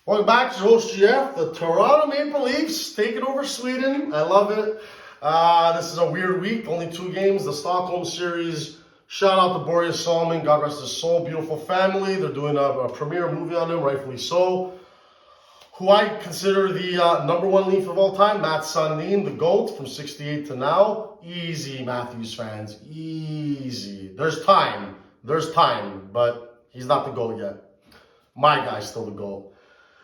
Welcome back to host GF. The Toronto Maple Leafs taking over Sweden. I love it. This is a weird week. Only 2 games. The Stockholm series. Shout out to Boreas Solomon. God rest his soul. Beautiful family. They're doing a premiere movie on him, rightfully so. Who I consider the #1 Leaf of all time, Matt Sundin, the GOAT from 68 to now. Easy, Matthews fans. Easy. There's time, but he's not the GOAT yet. My guy's still the GOAT.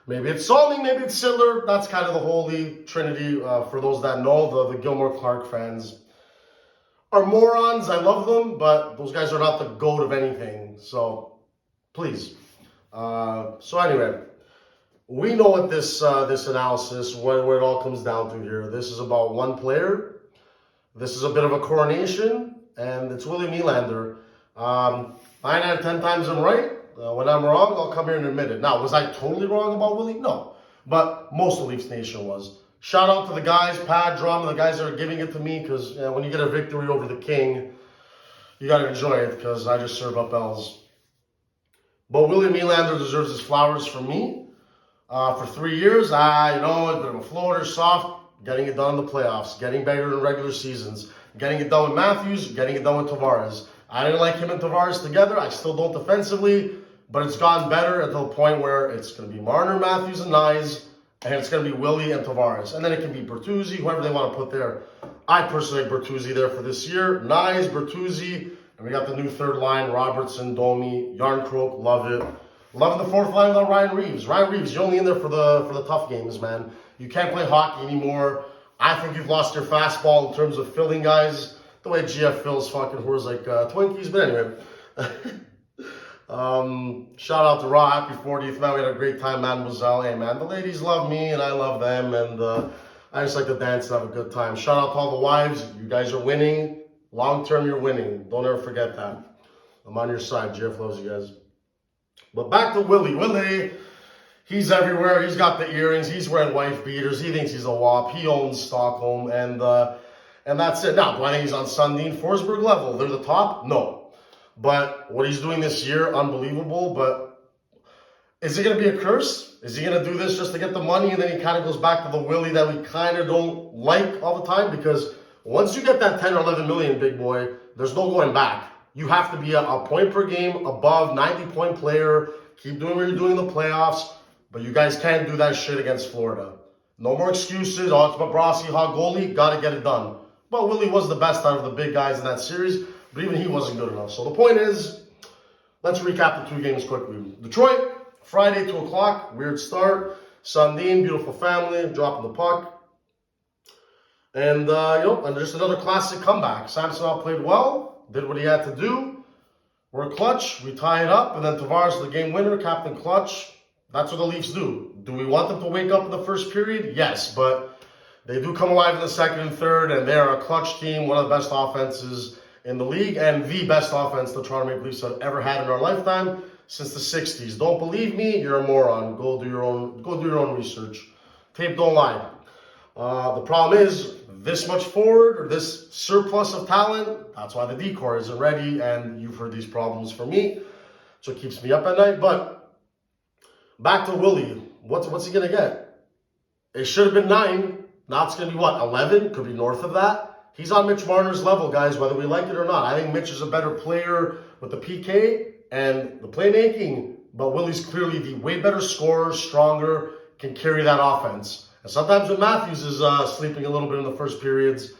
Maybe it's Solomon, maybe it's Sittler. That's kind of the holy trinity for those that know. The Gilmore Clark fans are morons. I love them, but those guys are not the GOAT of anything. So, please. So anyway, we know what this analysis, where it all comes down to here. This is about one player. This is a bit of a coronation, and it's Willy Nylander. 9 out of 10 times I'm right. When I'm wrong, I'll come here and admit it. Now, was I totally wrong about Willy? No. But most of Leafs Nation was. Shout out to the guys, Pad, Drama, the guys that are giving it to me, because when you get a victory over the king, you got to enjoy it, because I just serve up L's. But Willy Nylander deserves his flowers from me. For 3 years, it's been a floater, soft, getting it done in the playoffs, getting better in regular seasons, getting it done with Matthews, getting it done with Tavares. I didn't like him and Tavares together. I still don't defensively, but it's gotten better until the point where it's going to be Marner, Matthews, and Nyes, and it's going to be Willy and Tavares. And then it can be Bertuzzi, whoever they want to put there. I personally like Bertuzzi there for this year. Nyes, Bertuzzi, and we got the new third line, Robertson, Domi, Yarncroke, love it. Loving the fourth line without Ryan Reeves. Ryan Reeves, you're only in there for the tough games, man. You can't play hockey anymore. I think you've lost your fastball in terms of filling guys. The way GF fills fucking whores like Twinkies. But anyway. Shout out to Raw. Happy 40th, man. We had a great time, Mademoiselle. Hey, man, the ladies love me and I love them. And I just like to dance and have a good time. Shout out to all the wives. You guys are winning. Long term, you're winning. Don't ever forget that. I'm on your side. GF loves you guys. But back to Willy. Willy, he's everywhere. He's got the earrings. He's wearing wife beaters. He thinks he's a wop. He owns Stockholm. And that's it. Now, do I think he's on Sundin, Forsberg level? They're the top? No. But what he's doing this year, unbelievable. But is it going to be a curse? Is he going to do this just to get the money and then he kind of goes back to the Willy that we kind of don't like all the time? Because once you get that 10 or 11 million, big boy, there's no going back. You have to be a point per game, above 90-point player. Keep doing what you're doing in the playoffs. But you guys can't do that shit against Florida. No more excuses. Oh, it's Bobrovsky, hot goalie. Got to get it done. But Willy was the best out of the big guys in that series. But even he wasn't good enough. So the point is, let's recap the 2 games quickly. Detroit, Friday, 2 o'clock. Weird start. Sundin, beautiful family, dropping the puck. And, and just another classic comeback. Samsonov played well. Did what he had to do. We're clutch. We tie it up. And then Tavares, the game winner, Captain Clutch. That's what the Leafs do. Do we want them to wake up in the first period? Yes. But they do come alive in the second and third. And they're a clutch team. One of the best offenses in the league. And the best offense the Toronto Maple Leafs have ever had in our lifetime since the 60s. Don't believe me? You're a moron. Go do your own research. Tape don't lie. The problem is, this much forward or this surplus of talent, that's why the decor isn't ready, and you've heard these problems from me, so it keeps me up at night. But back to Willy. What's he going to get? It should have been 9. Now it's going to be, 11? Could be north of that. He's on Mitch Marner's level, guys, whether we like it or not. I think Mitch is a better player with the PK and the playmaking, but Willy's clearly the way better scorer, stronger, can carry that offense. And sometimes when Matthews is sleeping a little bit in the first periods,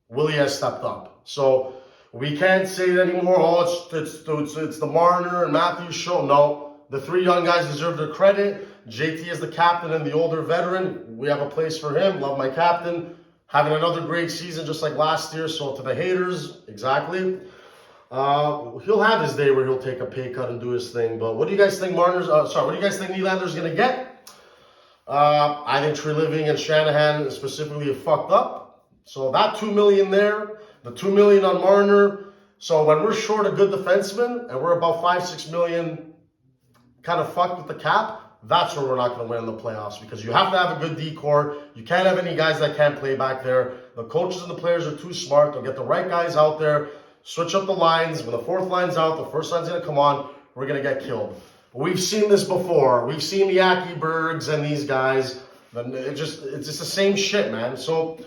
Willy has stepped up. So we can't say it anymore. Oh, it's the Marner and Matthews show. No, the 3 young guys deserve their credit. JT is the captain and the older veteran. We have a place for him. Love my captain. Having another great season just like last year. So to the haters, exactly. He'll have his day where he'll take a pay cut and do his thing. But what do you guys think what do you guys think Nylander's going to get? I think Treliving and Shanahan specifically have fucked up. So that $2 million there, the $2 million on Marner. So when we're short a good defenseman and we're about $5-6 million kind of fucked with the cap, that's where we're not going to win in the playoffs, because you have to have a good decor. You can't have any guys that can't play back there. The coaches and the players are too smart. They'll get the right guys out there, switch up the lines. When the fourth line's out, the first line's going to come on. We're going to get killed. We've seen this before. We've seen the Bergs and these guys. It's just the same shit, man. So,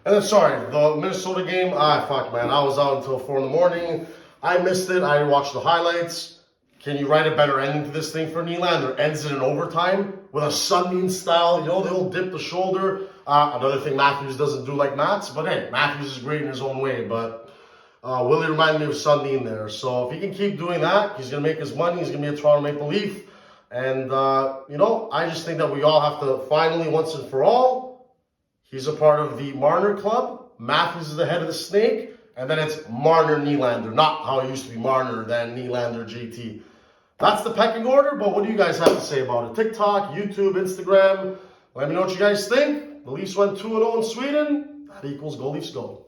and then sorry, the Minnesota game. Fuck, man. I was out until 4 in the morning. I missed it. I watched the highlights. Can you write a better ending to this thing for Nylander? Ends it in overtime with a Sundin style. You know, they'll dip the shoulder. Another thing Matthews doesn't do like Mats, but hey, Matthews is great in his own way. But Willy reminded me of Sundin there. So if he can keep doing that, he's going to make his money. He's going to be a Toronto Maple Leaf. And, you know, I just think that we all have to finally, once and for all, he's a part of the Marner Club. Matthews is the head of the snake. And then it's Marner, Nylander. Not how it used to be Marner, then Nylander, JT. That's the pecking order, but what do you guys have to say about it? TikTok, YouTube, Instagram. Let me know what you guys think. The Leafs went 2-0 in Sweden. That equals Go Leafs Go.